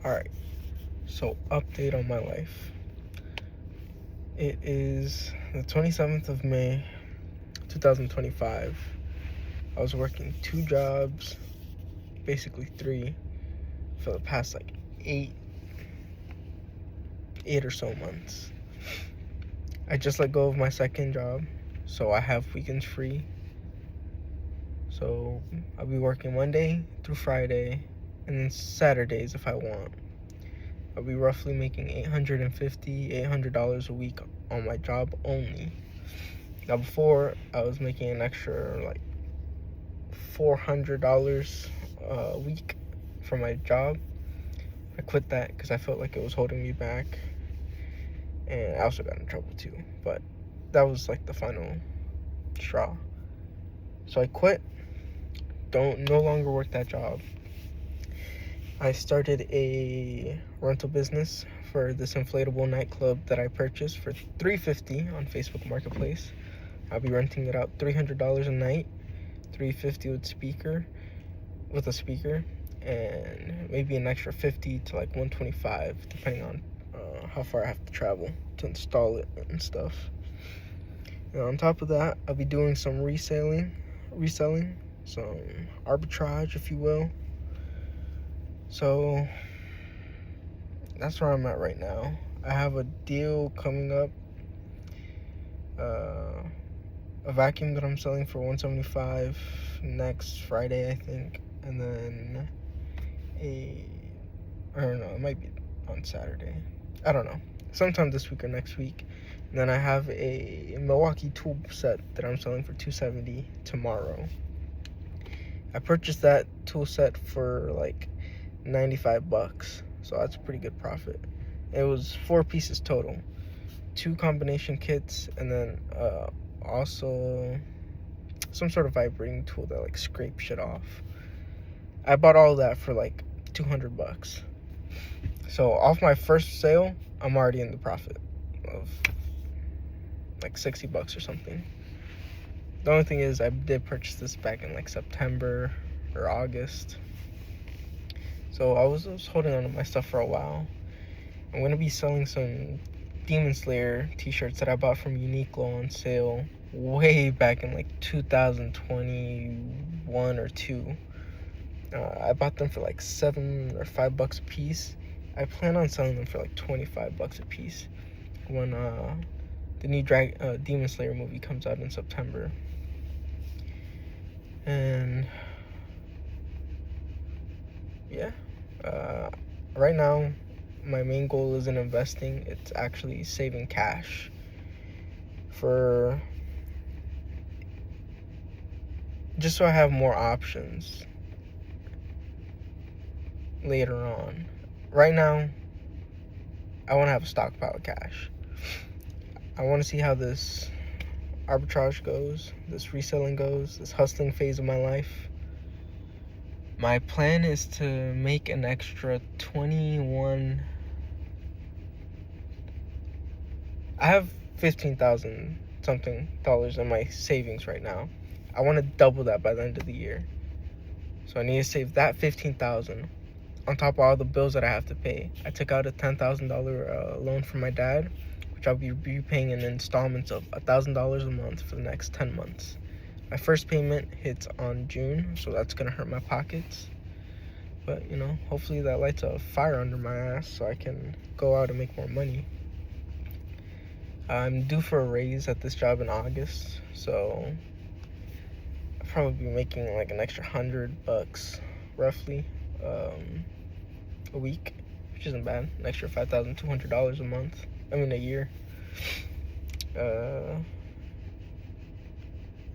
Alright, so update on my life. It is the 27th of May, 2025. I was working 2 jobs, basically 3, for the past like 8 or so months. I just let go of my second job, so I have weekends free. So I'll be working Monday through Friday, and then Saturdays if I want. I'll be roughly making $800 a week on my job only. Now before, I was making an extra like $400 a week from my job. I quit that because I felt like it was holding me back, and I also got in trouble too. But that was like the final straw. So I quit. No longer work that job. I started a rental business for this inflatable nightclub that I purchased for $350 on Facebook Marketplace. I'll be renting it out $300 a night, $350 with a speaker, and maybe an extra $50 to like $125 depending on how far I have to travel to install it and stuff. And on top of that, I'll be doing some reselling, some arbitrage, if you will. So that's where I'm at right now. I have a deal coming up, a vacuum that I'm selling for $175 next Friday, I think, and then I don't know, it might be on Saturday. I don't know, sometime this week or next week. And then I have a Milwaukee tool set that I'm selling for $270 tomorrow. I purchased that tool set for like $95, so that's a pretty good profit. It was 4 pieces total, 2 combination kits, and then also some sort of vibrating tool that like scrapes shit off. I bought all that for like $200. So off my first sale, I'm already in the profit of like $60 or something. The only thing is I did purchase this back in like September or August. So I was holding on to my stuff for a while. I'm going to be selling some Demon Slayer t-shirts that I bought from Uniqlo on sale way back in like 2021 or 2. I bought them for like $7 or $5 a piece. I plan on selling them for like $25 a piece when the new Demon Slayer movie comes out in September. And yeah, right now my main goal isn't investing, it's actually saving cash for just so I have more options later on. Right now, I want to have a stockpile of cash. I want to see how this arbitrage goes, this reselling goes, this hustling phase of my life. My plan is to make an extra 21. I have 15,000 something dollars in my savings right now. I want to double that by the end of the year. So I need to save that 15,000 on top of all the bills that I have to pay. I took out a $10,000 loan from my dad, which I'll be repaying in installments of $1,000 a month for the next 10 months. My first payment hits on June, so that's gonna hurt my pockets. But, you know, hopefully that lights a fire under my ass so I can go out and make more money. I'm due for a raise at this job in August, so I'll probably be making like an extra $100 roughly a week, which isn't bad. An extra $5,200 a month. A year.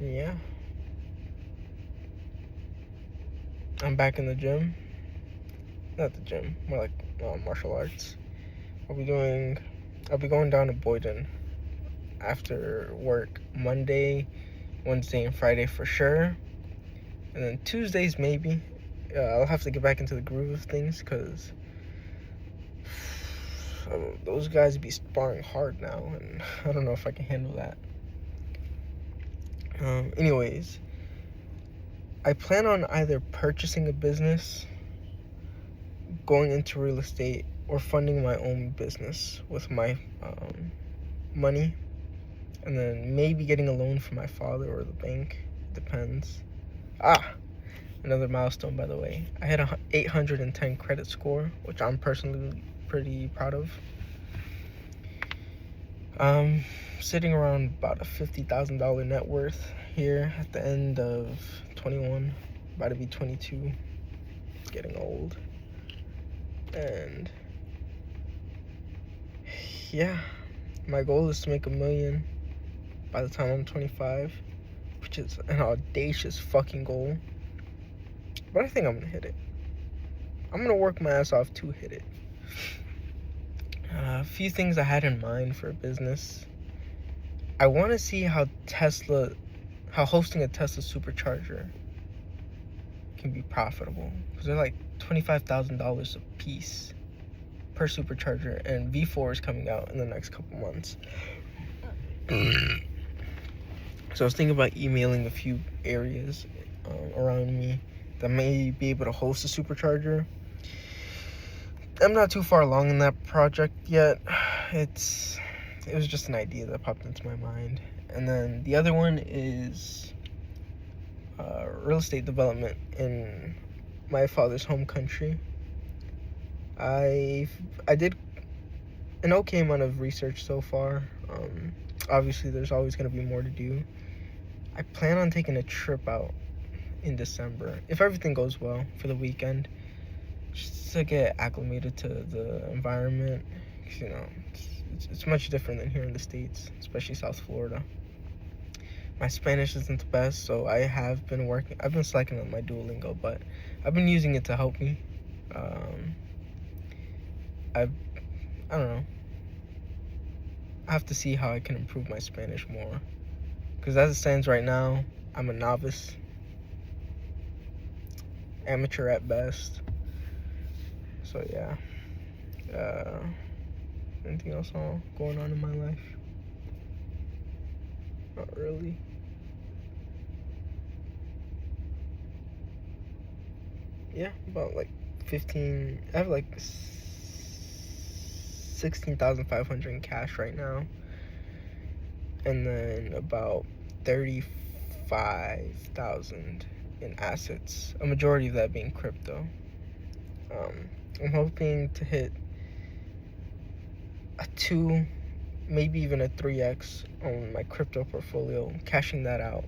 Yeah. I'm back in the gym. Not the gym, more like martial arts. I'll be going down to Boyden after work Monday, Wednesday, and Friday for sure. And then Tuesdays maybe. I'll have to get back into the groove of things because those guys be sparring hard now, and I don't know if I can handle that. Anyways, I plan on either purchasing a business, going into real estate or funding my own business with my money, and then maybe getting a loan from my father or the bank. Depends. Another milestone, by the way. I had a 810 credit score, which I'm personally pretty proud of. Sitting around about a $50,000 net worth here at the end of 21, about to be 22. It's getting old. And yeah, my goal is to make $1 million by the time I'm 25, which is an audacious fucking goal. But I think I'm gonna hit it. I'm gonna work my ass off to hit it. A few things I had in mind for a business. I want to see how hosting a Tesla supercharger can be profitable, because they're like $25,000 a piece per supercharger, and V4 is coming out in the next couple months. So I was thinking about emailing a few areas around me that may be able to host a supercharger. I'm not too far along in that project yet. It was just an idea that popped into my mind. And then the other one is real estate development in my father's home country. I did an okay amount of research so far. Obviously, there's always going to be more to do. I plan on taking a trip out in December, if everything goes well, for the weekend, just to get acclimated to the environment. You know, it's much different than here in the States, especially South Florida. My Spanish isn't the best, so I've been slacking on my Duolingo, but I've been using it to help me. I don't know. I have to see how I can improve my Spanish more, because as it stands right now, I'm a novice, amateur at best. So yeah. Anything else going on in my life? Not really. Yeah, about like 15. I have like 16,500 in cash right now, and then about 35,000 in assets. A majority of that being crypto. I'm hoping to hit a 2, maybe even a 3x on my crypto portfolio, cashing that out.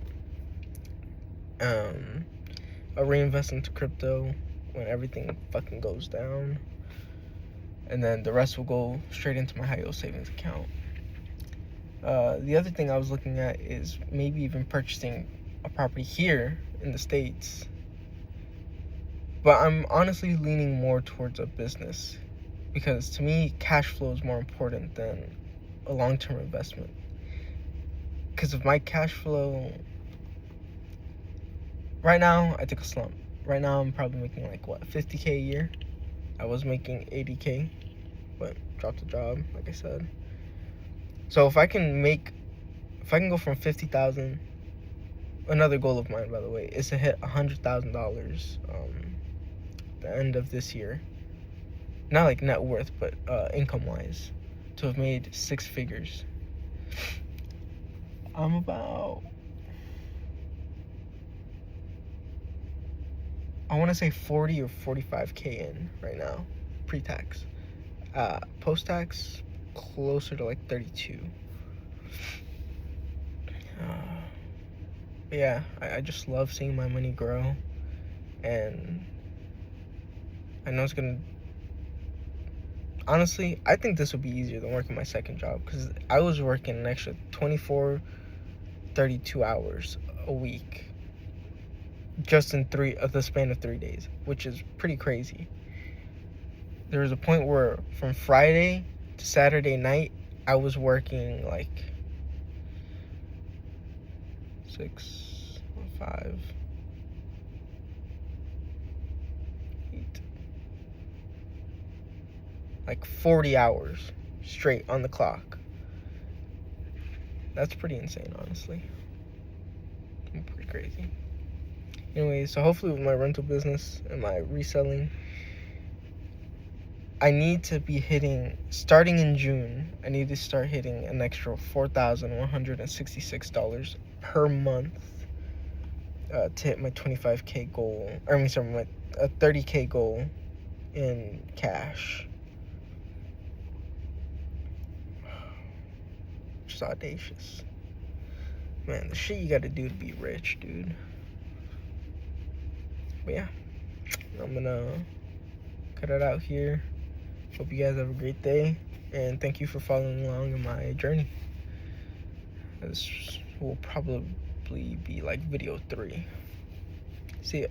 I'll reinvest into crypto when everything fucking goes down, and then the rest will go straight into my high yield savings account. The other thing I was looking at is maybe even purchasing a property here in the States, but I'm honestly leaning more towards a business, because to me, cash flow is more important than a long-term investment. Because of my cash flow, right now, I took a slump. Right now, I'm probably making like, $50K a year? I was making $80K, but dropped the job, like I said. So if I can go from 50,000, another goal of mine, by the way, is to hit $100,000 the end of this year. Not like net worth, but income-wise, to have made 6 figures. I'm about, I want to say 40 or 45K in right now, pre-tax. Post-tax, closer to like 32. Yeah, I just love seeing my money grow, and I know it's gonna, honestly, I think this would be easier than working my second job, because I was working an extra 24, 32 hours a week just in the span of 3 days, which is pretty crazy. There was a point where from Friday to Saturday night, I was working like 6, 5, 8, like 40 hours straight on the clock. That's pretty insane, honestly. Pretty crazy. Anyway, so hopefully with my rental business and my reselling, I need to be hitting, starting in June, I need to start hitting an extra $4,166 per month to hit my 25K goal. I mean, sorry, my 30K goal in cash. Which is audacious. Man, the shit you gotta do to be rich, dude. But yeah, I'm gonna cut it out here. Hope you guys have a great day, and thank you for following along in my journey. This will probably be like video 3. See ya.